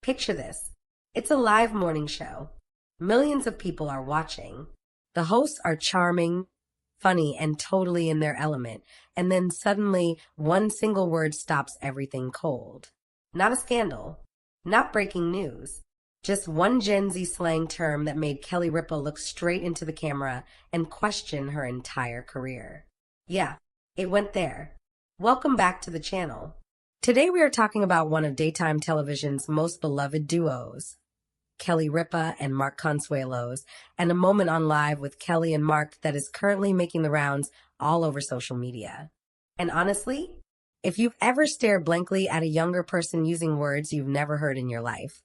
Picture this. It's a live morning show. Millions of people are watching. The hosts are charming, funny, and totally in their element. And then suddenly, one single word stops everything cold. Not a scandal. Not breaking news. Just one Gen Z slang term that made Kelly Ripa look straight into the camera and question her entire career. Yeah, it went there. Welcome back to the channel. Today we are talking about one of daytime television's most beloved duos, Kelly Ripa and Mark Consuelos, and a moment on Live with Kelly and Mark that is currently making the rounds all over social media. And honestly, if you've ever stared blankly at a younger person using words you've never heard in your life,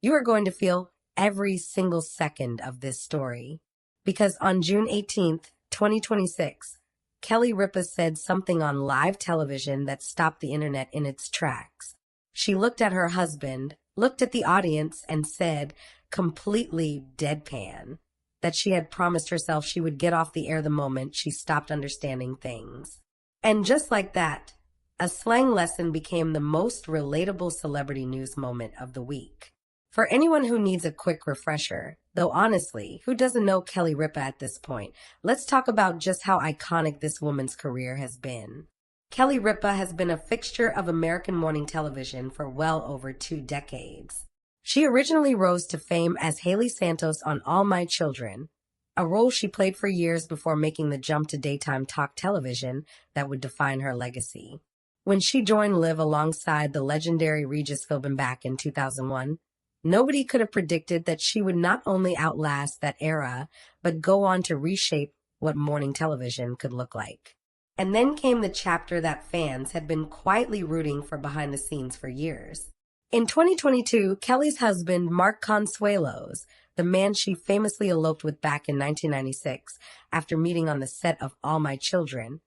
you are going to feel every single second of this story. Because on June 18th, 2026, Kelly Ripa said something on live television that stopped the internet in its tracks. She looked at her husband, looked at the audience, and said, completely deadpan, that she had promised herself she would get off the air the moment she stopped understanding things. And just like that, a slang lesson became the most relatable celebrity news moment of the week. For anyone who needs a quick refresher, though honestly, who doesn't know Kelly Ripa at this point, let's talk about just how iconic this woman's career has been. Kelly Ripa has been a fixture of American morning television for well over 2 decades. She originally rose to fame as Haley Santos on All My Children, a role she played for years before making the jump to daytime talk television that would define her legacy. When she joined Liv alongside the legendary Regis Philbin back in 2001, nobody could have predicted that she would not only outlast that era, but go on to reshape what morning television could look like. And then came the chapter that fans had been quietly rooting for behind the scenes for years. In 2022, Kelly's husband, Mark Consuelos, the man she famously eloped with back in 1996 after meeting on the set of All My Children,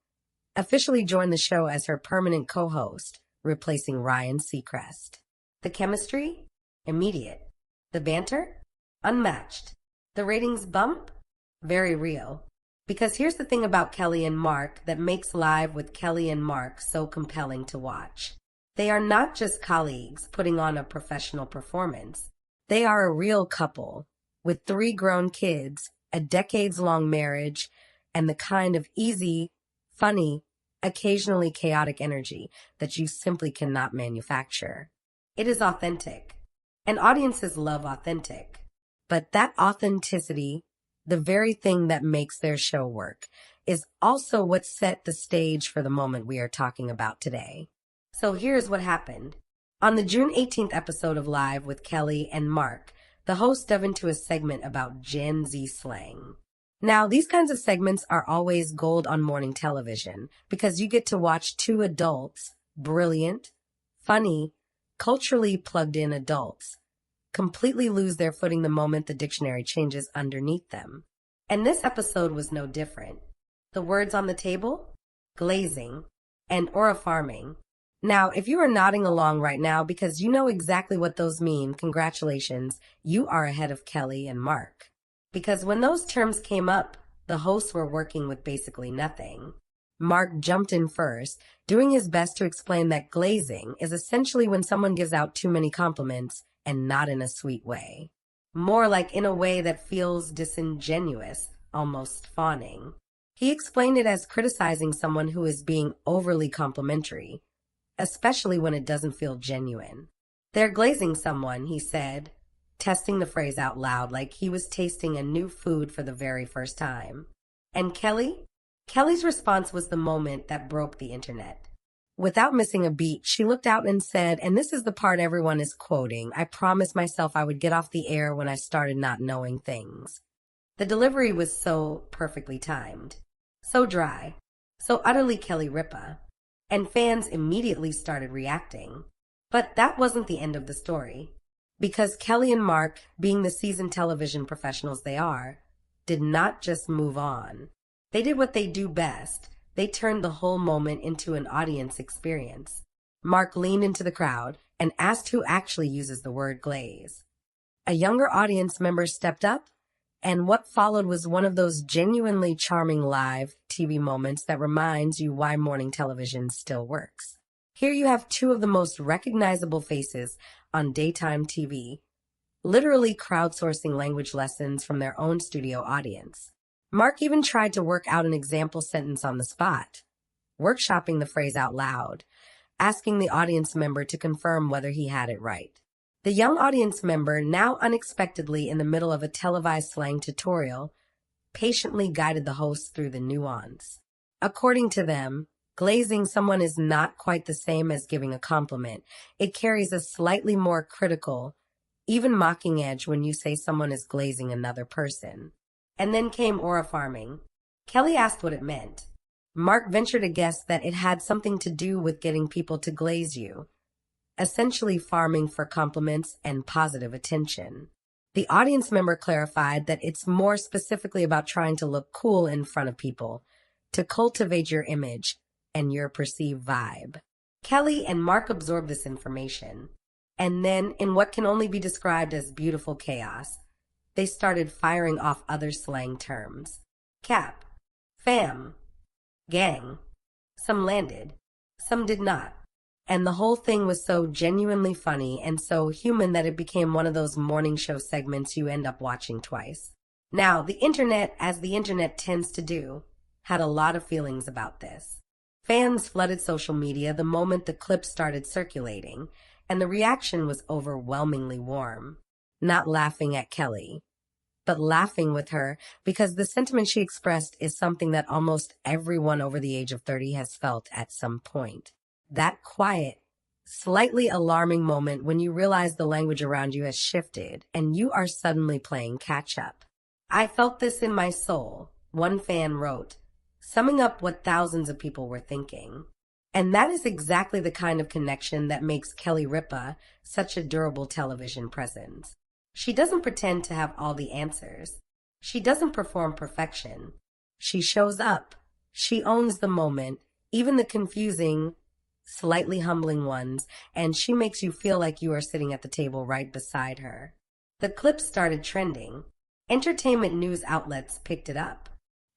officially joined the show as her permanent co-host, replacing Ryan Seacrest. The chemistry? Immediate. The banter? Unmatched. The ratings bump? Very real. Because here's the thing about Kelly and Mark that makes Live with Kelly and Mark so compelling to watch. They are not just colleagues putting on a professional performance. They are a real couple with 3 grown kids, a decades-long marriage, and the kind of easy, funny, occasionally chaotic energy that you simply cannot manufacture. It is authentic. And audiences love authentic. But that authenticity, the very thing that makes their show work, is also what set the stage for the moment we are talking about today. So here's what happened. On the June 18th episode of Live with Kelly and Mark, the host dove into a segment about Gen Z slang. Now, these kinds of segments are always gold on morning television because you get to watch 2 adults, brilliant, funny, culturally plugged-in adults, completely lose their footing the moment the dictionary changes underneath them. And this episode was no different. The words on the table? Glazing and aura farming. Now, if you are nodding along right now because you know exactly what those mean, congratulations, you are ahead of Kelly and Mark. Because when those terms came up, the hosts were working with basically nothing. Mark jumped in first, doing his best to explain that glazing is essentially when someone gives out too many compliments and not in a sweet way. More like in a way that feels disingenuous, almost fawning. He explained it as criticizing someone who is being overly complimentary, especially when it doesn't feel genuine. They're glazing someone, he said, testing the phrase out loud like he was tasting a new food for the very first time. And Kelly's response was the moment that broke the internet. Without missing a beat, she looked out and said, and this is the part everyone is quoting, "I promised myself I would get off the air when I started not knowing things." The delivery was so perfectly timed, so dry, so utterly Kelly Ripa, and fans immediately started reacting. But that wasn't the end of the story, because Kelly and Mark, being the seasoned television professionals they are, did not just move on. They did what they do best. They turned the whole moment into an audience experience. Mark leaned into the crowd and asked who actually uses the word glaze. A younger audience member stepped up, and what followed was one of those genuinely charming live TV moments that reminds you why morning television still works. Here you have 2 of the most recognizable faces on daytime TV, literally crowdsourcing language lessons from their own studio audience. Mark even tried to work out an example sentence on the spot, workshopping the phrase out loud, asking the audience member to confirm whether he had it right. The young audience member, now unexpectedly in the middle of a televised slang tutorial, patiently guided the host through the nuance. According to them, glazing someone is not quite the same as giving a compliment. It carries a slightly more critical, even mocking edge when you say someone is glazing another person. And then came aura farming. Kelly asked what it meant. Mark ventured a guess that it had something to do with getting people to glaze you, essentially farming for compliments and positive attention. The audience member clarified that it's more specifically about trying to look cool in front of people, to cultivate your image and your perceived vibe. Kelly and Mark absorbed this information, and then, in what can only be described as beautiful chaos, they started firing off other slang terms. Cap, fam, gang. Some landed, some did not. And the whole thing was so genuinely funny and so human that it became one of those morning show segments you end up watching twice. Now, the internet, as the internet tends to do, had a lot of feelings about this. Fans flooded social media the moment the clip started circulating, and the reaction was overwhelmingly warm. Not laughing at Kelly, but laughing with her because the sentiment she expressed is something that almost everyone over the age of 30 has felt at some point. That quiet, slightly alarming moment when you realize the language around you has shifted and you are suddenly playing catch up. I felt this in my soul, one fan wrote, summing up what thousands of people were thinking. And that is exactly the kind of connection that makes Kelly Ripa such a durable television presence. She doesn't pretend to have all the answers. She doesn't perform perfection. She shows up. She owns the moment, even the confusing, slightly humbling ones, and she makes you feel like you are sitting at the table right beside her. The clip started trending. Entertainment news outlets picked it up.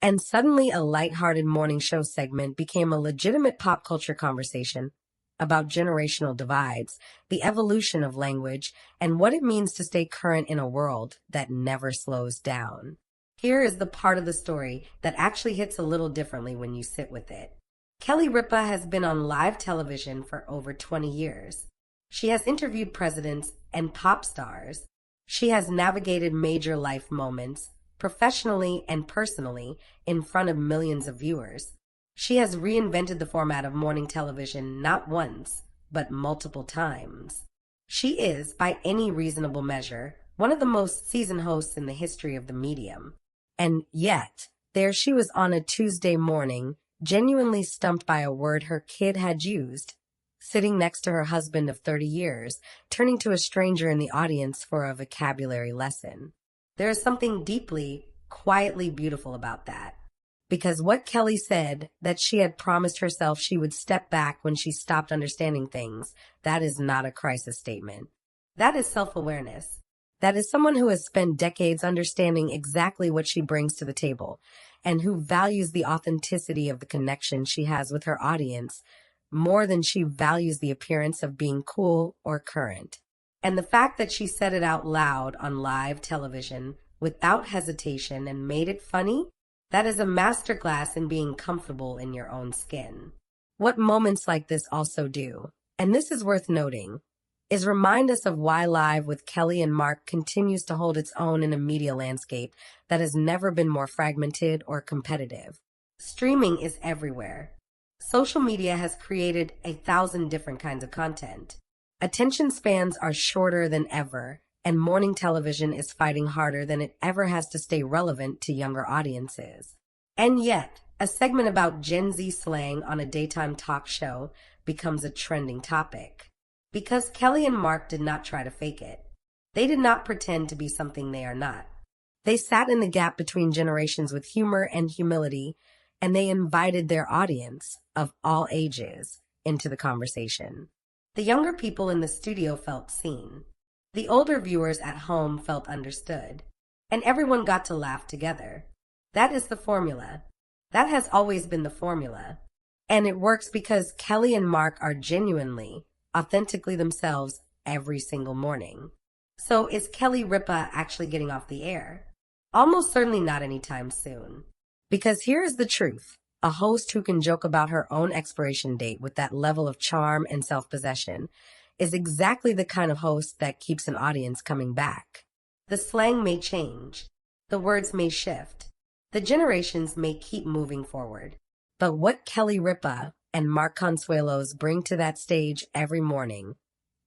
And suddenly a lighthearted morning show segment became a legitimate pop culture conversation about generational divides, the evolution of language, and what it means to stay current in a world that never slows down. Here is the part of the story that actually hits a little differently when you sit with it. Kelly Ripa has been on live television for over 20 years. She has interviewed presidents and pop stars. She has navigated major life moments, professionally and personally, in front of millions of viewers. She has reinvented the format of morning television not once, but multiple times. She is, by any reasonable measure, one of the most seasoned hosts in the history of the medium. And yet, there she was on a Tuesday morning, genuinely stumped by a word her kid had used, sitting next to her husband of 30 years, turning to a stranger in the audience for a vocabulary lesson. There is something deeply, quietly beautiful about that. Because what Kelly said, that she had promised herself she would step back when she stopped understanding things, that is not a crisis statement. That is self-awareness. That is someone who has spent decades understanding exactly what she brings to the table, and who values the authenticity of the connection she has with her audience more than she values the appearance of being cool or current. And the fact that she said it out loud on live television without hesitation and made it funny, that is a masterclass in being comfortable in your own skin. What moments like this also do, and this is worth noting, is remind us of why Live with Kelly and Mark continues to hold its own in a media landscape that has never been more fragmented or competitive. Streaming is everywhere. Social media has created 1,000 different kinds of content. Attention spans are shorter than ever, and morning television is fighting harder than it ever has to stay relevant to younger audiences. And yet, a segment about Gen Z slang on a daytime talk show becomes a trending topic. Because Kelly and Mark did not try to fake it. They did not pretend to be something they are not. They sat in the gap between generations with humor and humility, and they invited their audience, of all ages, into the conversation. The younger people in the studio felt seen. The older viewers at home felt understood, and everyone got to laugh together. That is the formula. That has always been the formula. And it works because Kelly and Mark are genuinely, authentically themselves every single morning. So is Kelly Ripa actually getting off the air? Almost certainly not anytime soon. Because here is the truth. A host who can joke about her own expiration date with that level of charm and self-possession is exactly the kind of host that keeps an audience coming back. The slang may change. The words may shift. The generations may keep moving forward. But what Kelly Ripa and Mark Consuelos bring to that stage every morning,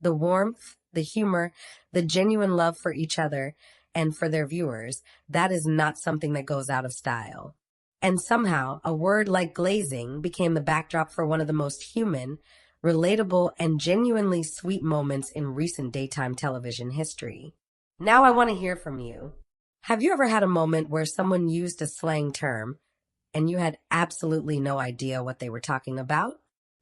the warmth, the humor, the genuine love for each other and for their viewers, that is not something that goes out of style. And somehow, a word like glazing became the backdrop for one of the most human, relatable, and genuinely sweet moments in recent daytime television history. Now I want to hear from you. Have you ever had a moment where someone used a slang term and you had absolutely no idea what they were talking about?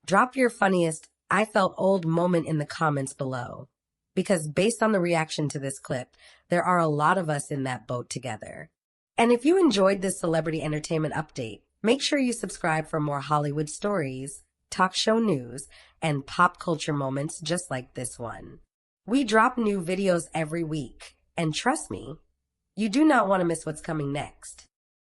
Drop your funniest "I felt old" moment in the comments below. Because based on the reaction to this clip, there are a lot of us in that boat together. And if you enjoyed this celebrity entertainment update, make sure you subscribe for more Hollywood stories, talk show news, and pop culture moments just like this one. We drop new videos every week, and trust me, you do not want to miss what's coming next.